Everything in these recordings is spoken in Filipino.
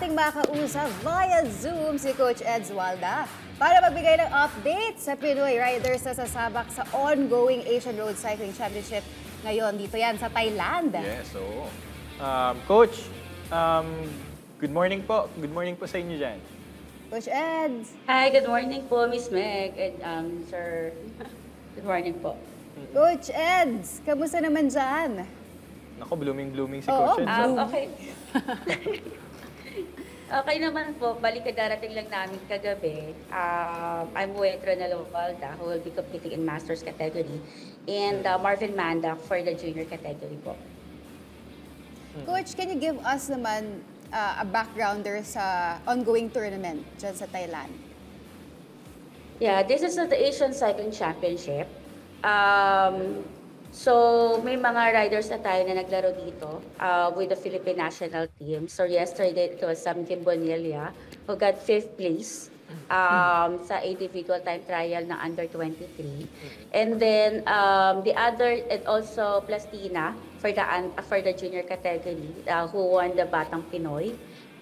ating makausap via Zoom si Coach Eds Walda para magbigay ng update sa Pinoy riders na sasabak sa ongoing Asian Road Cycling Championship ngayon. Dito yan sa Thailand. Yes, oo. Coach, good morning po. Good morning po sa inyo dyan. Coach Eds. Hi, good morning po, Miss Meg and Sir. Good morning po. Coach Eds, kamusta naman dyan? Ako, blooming si Oo, Coach Eds. Okay. Okay naman po, balik darating lang namin kagabi. I'm with Ronald Walda, who will be competing in Masters category, and Marvin Mandak for the junior category po. Coach, can you give us naman a backgrounder sa ongoing tournament dyan sa Thailand? Yeah, this is the Asian Cycling Championship. So, may mga riders na tayo na naglaro dito with the Philippine national team. So, yesterday, it was Kim Bonilla who got 5th place sa individual time trial ng under 23. And then, the other, and also Plastina for the junior category who won the Batang Pinoy.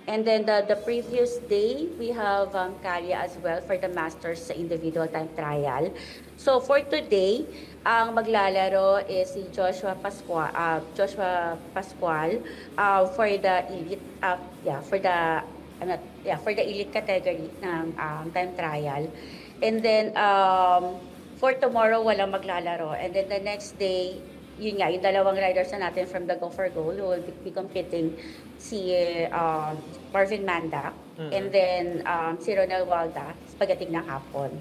And then the previous day, we have Kalia as well for the Masters sa individual time trial. So for today, ang maglalaro is si Joshua Pascual for the elite for the elite category ng time trial. And then for tomorrow walang maglalaro. And then the next day, yun nga, yung dalawang riders na natin from the Go for Goal who will be competing, si Marvin Mandak and then si Ronald Walda pagdating ng hapon.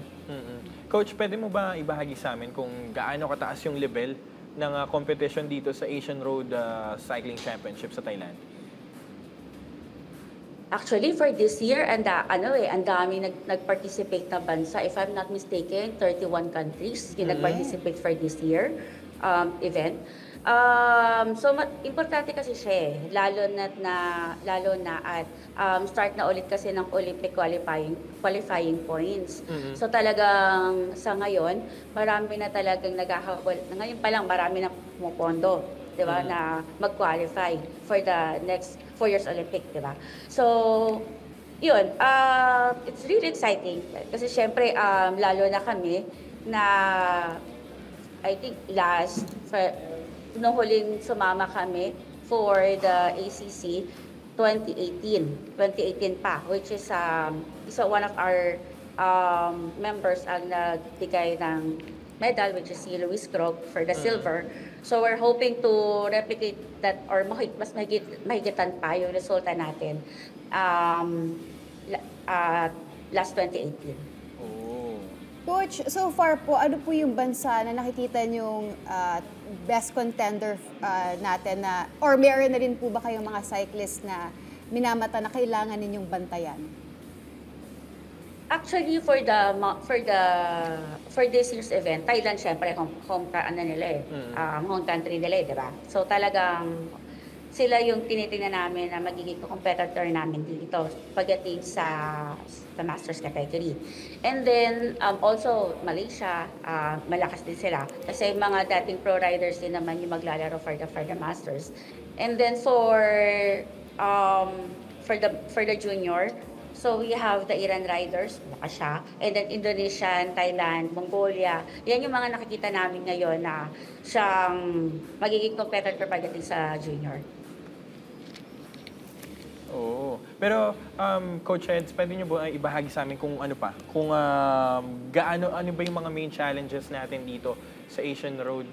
Coach, pwede mo ba ibahagi sa amin kung gaano kataas yung level ng competition dito sa Asian Road Cycling Championship sa Thailand? Actually, for this year, ang dami nag-participate na bansa. If I'm not mistaken, 31 countries yung nag-participate for this year event. So importante kasi siya lalo na at start na ulit kasi ng Olympic qualifying points. So talagang sa ngayon, marami na talagang naghahabol. Ngayon pa lang marami na pumupondo, 'di ba, na mag-qualify for the next 4 years Olympic, 'di ba? So yun, it's really exciting kasi syempre lalo na kami na I think nung huling sumama kami for the ACC 2018 pa, which is one of our members ang nagbigay ng medal, which is si Luis Krog for the silver. So we're hoping to replicate that or mas mahigitan pa yung resulta natin last 2018. Coach, so far po, ano po yung bansa na nakikita niyong best contender natin na, or meron na rin po ba kayong mga cyclist na minamata na kailangan ninyong bantayan? Actually, for this year's event, Thailand syempre home country nila, di ba? So talagang sila yung tinitingnan namin na magiging competitor namin dito pagdating sa Masters category. And then also Malaysia, malakas din sila kasi mga dating pro riders din naman yung maglalaro for the Masters. And then for the junior, so we have the Iran riders, malakas siya. And then Indonesian, Thailand, Mongolia. Yan yung mga nakikita namin ngayon na siyang magiging competitor pagdating sa junior. Oo. Pero, Coach Eds, pwede nyo ba ibahagi sa amin kung ano ba yung mga main challenges natin dito sa Asian Road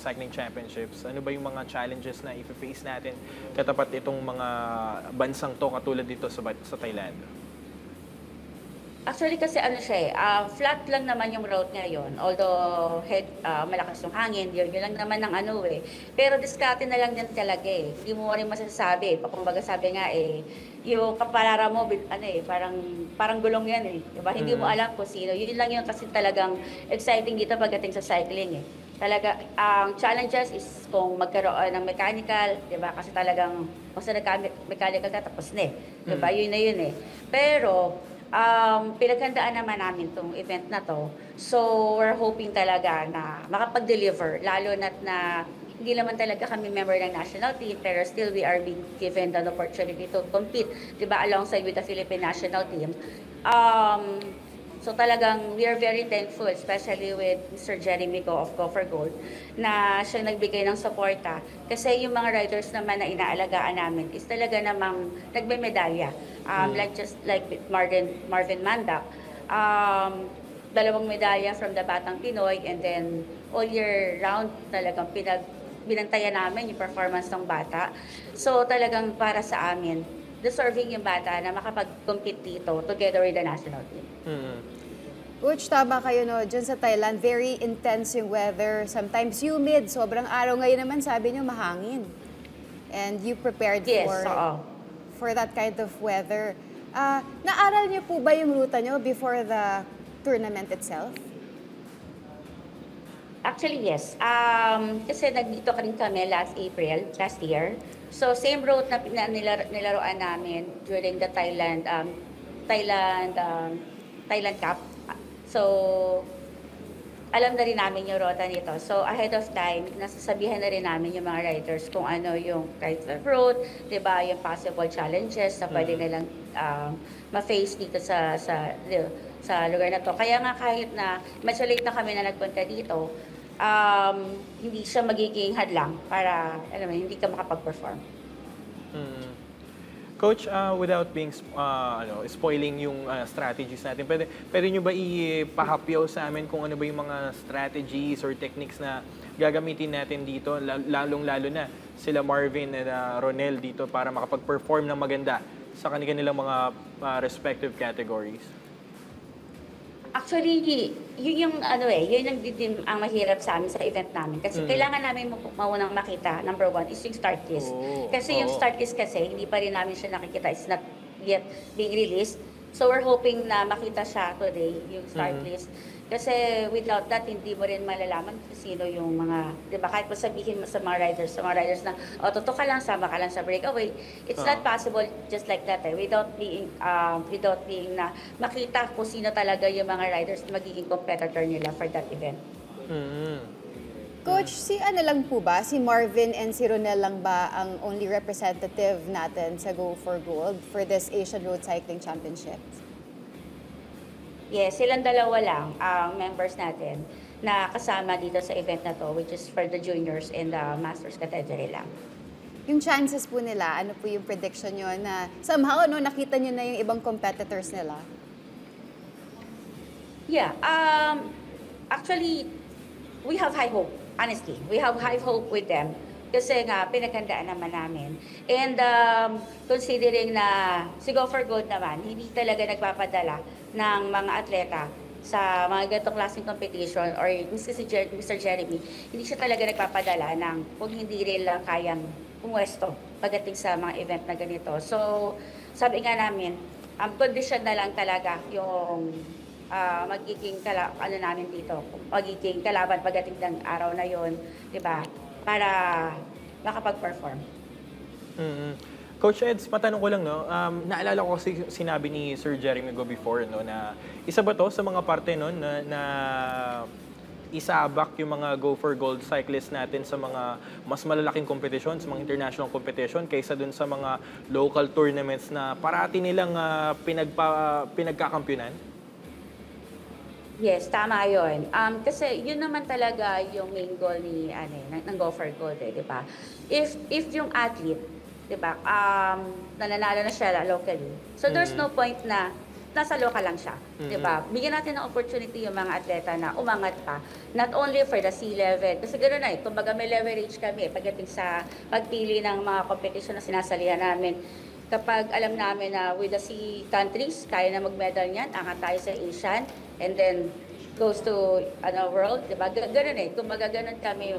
Cycling Championships? Ano ba yung mga challenges na i-face natin katapat itong mga bansang to katulad dito sa Thailand? Actually kasi flat lang naman yung route ngayon. Although malakas yung hangin, yun lang naman ng Pero diskarte na lang din talaga Hindi mo rin masasabi. Kumbaga sabi nga yung kaparara mo, parang gulong yan Diba? Hindi mo alam kung sino. Yun lang yung kasi talagang exciting dito pagdating sa cycling Talaga, ang challenges is kung magkaroon ng mechanical, diba? Kasi talagang, basta nagka-mechanical ka, tapos Diba? Yun na yun Pero, pinaghandaan naman namin itong event na to. So, we're hoping talaga na makapag-deliver, lalo na hindi naman talaga kami member ng national team, pero still we are being given the opportunity to compete, di ba, alongside with the Philippine national team. So talagang we are very thankful, especially with Mr. Jeremy Go of Go for Gold, na siya nagbigay ng suporta. Kasi yung mga riders naman na inaalagaan namin is talaga namang nagme-medalya. Like with Marvin Mandak, dalawang medalya from the Batang Pinoy, and then all year round talagang binantayan namin yung performance ng bata. So talagang para sa amin, deserving yung bata na makapag-compete dito together with the national team. Coach, tama kayo no, dyan sa Thailand, very intense yung weather, sometimes humid, sobrang araw. Ngayon naman sabi nyo mahangin. And you prepared Yes, for that kind of weather. Naaral niyo po ba yung ruta nyo before the tournament itself? Actually, yes. Kasi nagdito rin kami last year. So, same route na nilaruan namin during the Thailand Cup. So, alam na rin namin yung rota nito. So, ahead of time, nasasabihan na rin namin yung mga riders kung ano yung right route, di ba, yung possible challenges na pwede nilang ma-face dito sa lugar na to. Kaya nga kahit na medyo late na kami na nagpunta dito, hindi siya magiging hadlang para hindi ka makapag-perform. Coach, without being spoiling yung strategies natin, pwede nyo ba ipahapyaw sa amin kung ano ba yung mga strategies or techniques na gagamitin natin dito, lalong-lalo na sila Marvin and Ronel dito para makapag-perform ng maganda sa kanilang mga respective categories? Actually, yun yung ang mahirap sa amin sa event namin. Kasi kailangan namin maunang makita, number one, is yung start list. Kasi yung start list kasi, hindi pa rin namin siya nakikita. It's not yet being released. So we're hoping na makita siya today, yung start list. Kasi without that, hindi mo rin malalaman kung sino yung mga, di ba, kahit masabihin mo sa mga riders na, tutok ka lang, sama ka lang sa breakaway. It's not possible just like that, without being na makita kung sino talaga yung mga riders na magiging competitor nila for that event. Coach, si ano lang po ba? Si Marvin and si Ronel lang ba ang only representative natin sa Go for Gold for this Asian Road Cycling Championships? Yes, silang dalawa lang ang members natin na kasama dito sa event na to, which is for the juniors and the masters category lang. Yung chances po nila, ano po yung prediction nyo na somehow nakita nyo na yung ibang competitors nila? Yeah, actually, we have high hope, honestly. We have high hope with them. Kasi nga, pinaghandaan naman namin. And considering na si Go for Gold naman, hindi talaga nagpapadala ng mga atleta sa mga ganitong klaseng competition or Mr. Jeremy, hindi siya talaga nagpapadala ng kung hindi rin lang kayang pumwesto pagdating sa mga event na ganito. So, sabi nga namin, ang condition na lang talaga yung magiging namin dito, magiging kalaban pagdating ng araw na yon, di ba? Para makapag-perform. Coach Eds, matanong ko lang, no? Naalala ko kasi sinabi ni Sir Jeremy Go before, no, na isa ba to sa mga parte, no, na isabak yung mga Go for Gold cyclists natin sa mga mas malalaking competition, sa mga international competition, kaysa dun sa mga local tournaments na parati nilang pinagkakampiyonan? Yes, tama yun. Kasi yun naman talaga yung main goal ng Go for Gold, di ba? If yung athlete, di ba, nananalo na siya locally, so there's no point na nasa local lang siya, di ba? Bigyan natin ng opportunity yung mga atleta na umangat pa, not only for the sea level, kasi gano'n na kumbaga may leverage kami pagdating sa pagpili ng mga competition na sinasalihan namin. Kapag alam namin na with the sea countries, kaya na mag-medal niyan, angat tayo sa Asian, and then goes to world, di ba? Ganun kumbaga ganun kami,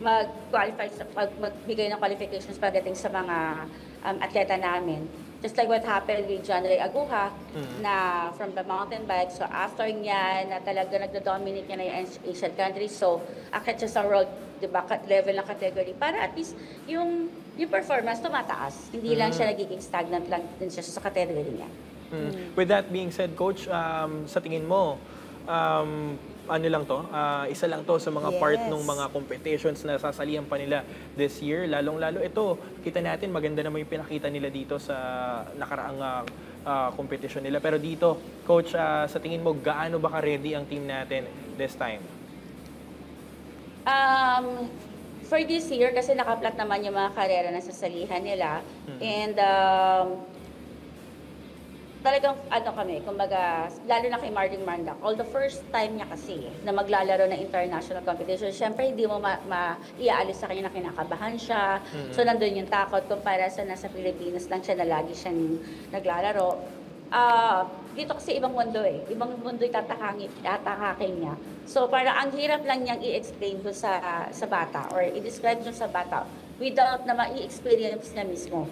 mag-qualify, magbigay ng qualifications pagdating sa mga atleta namin. Just like what happened with John Ray Aguja na from the mountain bike. So after niya, na talaga nagdo-dominate niya na yung Asian countries. So akit siya sa world, di ba, level ng category para at least yung performance tumataas. Hindi lang siya nagiging stagnant lang din siya sa category niya. With that being said, Coach, sa tingin mo, ano lang to, isa lang to sa mga part Yes. ng mga competitions na sasalihan pa nila this year. Lalong-lalo ito, kita natin maganda naman yung pinakita nila dito sa nakaraang competition nila. Pero dito, Coach, sa tingin mo, gaano ba ka-ready ang team natin this time? For this year, kasi nakaplat naman yung mga karera na sasalihan nila. And talagang kami, kumbaga, lalo na kay Martin Marndac, all the first time niya kasi na maglalaro ng international competition, syempre hindi mo iaalis sa kanya na kinakabahan siya. So nandun yung takot kumpara sa nasa Pilipinas lang siya na lagi siyang naglalaro. Dito kasi ibang mundo ibang mundo tatakakin niya. So parang ang hirap lang niyang i-explain doon sa bata or i-describe doon sa bata without na ma-i-experience niya mismo,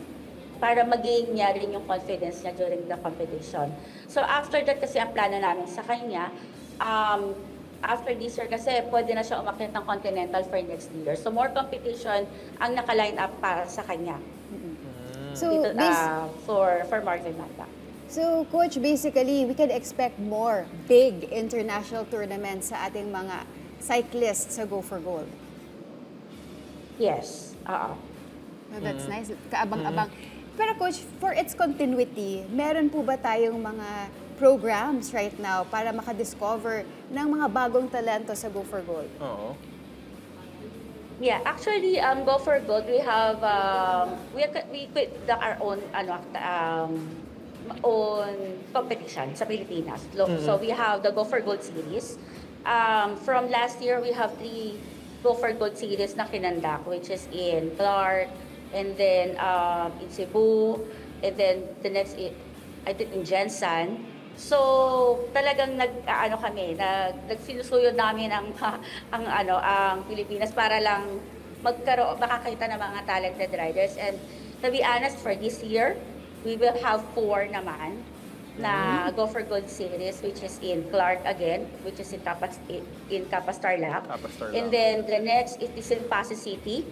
para mag-gain niya rin yung confidence niya during the competition. So after that kasi ang plano namin sa kanya, after this year kasi pwede na siya umakyat ng Continental for next year. So more competition ang naka-line up para sa kanya. So, Dito, for Marvin Mata. So, Coach, basically, we can expect more big international tournaments sa ating mga cyclists sa Go for Gold. Yes. Oh, that's nice. Kaabang-abang. Pero Coach, for its continuity, meron po ba tayong mga programs right now para makadiscover ng mga bagong talento sa Go for Gold? Oo. Yeah, actually, Go for Gold, we have we conduct our own own competition sa Pilipinas. So we have the Go for Gold series. From last year, we have 3 Go for Gold series na kinandak, which is in Clark, and then in Cebu, and then the next, I think in Jensen. So talagang nagsinusuyod namin ang Pilipinas para lang makakita ng mga talented riders. And to be honest, for this year, we will have 4 naman na Go for Gold series, which is in Clark again, which is in Capas Tarlac. And then the next it is in Pasig City,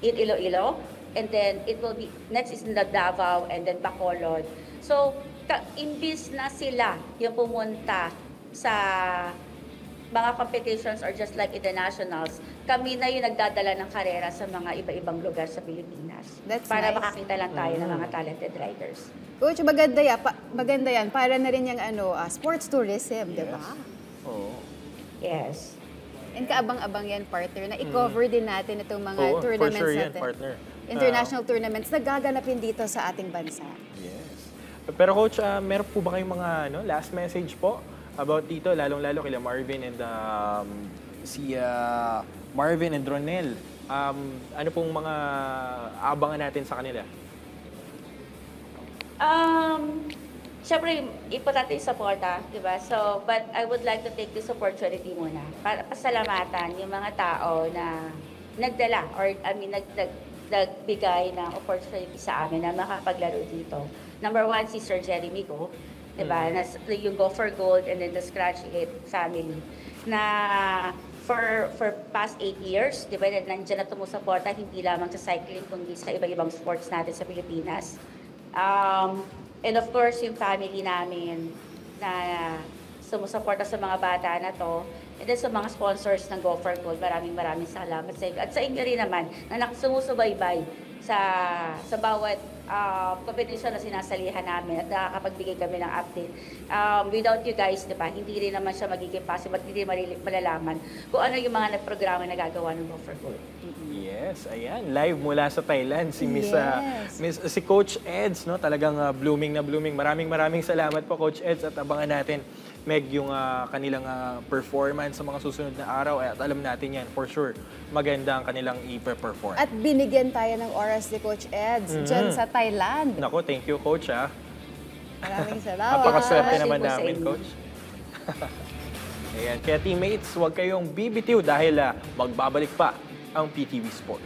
in Iloilo. And then it will be, next is in the Davao and then Bacolod. So, imbis na sila yung pumunta sa mga competitions or just like in the nationals, kami na yung nagdadala ng karera sa mga iba-ibang lugar sa Pilipinas. That's para nice. makakita lang tayo ng mga talented riders. Coach, maganda yan. Para na rin yung sports tourism, di ba? Oo. Yes. And kaabang-abang yan, partner, na i-cover din natin itong mga Oo, for tournaments sure yan, natin. partner. International tournaments na gaganapin dito sa ating bansa. Yes. Pero Coach, meron po ba kayong mga last message po about dito, lalong-lalo kila Marvin and si Marvin and Ronel? Ano pong mga abangan natin sa kanila? Siyempre, importante yung suporta, di ba? So, but I would like to take this opportunity muna para pasalamatan yung mga tao na nagdala or nagbigay ng opportunity sa amin na makapaglaro dito. Number 1, si Sir Jeremy Go, di ba? Yung Go for Gold and then the Scratch It family na for past 8 years, di ba, nandiyan na tumusuporta hindi lamang sa cycling kundi sa iba-ibang sports natin sa Pilipinas. And of course, yung family namin na sumusuporta sa mga bata na to. And then sa mga sponsors ng Go for Gold, maraming salamat sa inyo. At sa inyo rin naman na sumusubaybay sa bawat competition na sinasalihan namin at nakakapagbigay kami ng update. Without you guys, di ba, hindi rin naman siya magiging possible at hindi malalaman kung ano yung mga programa na gagawa ng Go for Gold. Yes, ayan. Live mula sa Thailand si si Coach Eds, no? Talagang blooming na blooming. Maraming salamat po, Coach Eds, at abangan natin Meg yung kanilang performance sa mga susunod na araw at alam natin yan for sure maganda ang kanilang i-perform. At binigyan tayo ng oras ni Coach Eds dyan sa Thailand. Nako, thank you, Coach. Maraming salamat. Napakaswerte Salamat naman po sa namin, inyo. Coach. Ayan, kaya teammates, huwag kayong bibitiw dahil magbabalik pa ang PTV Sports.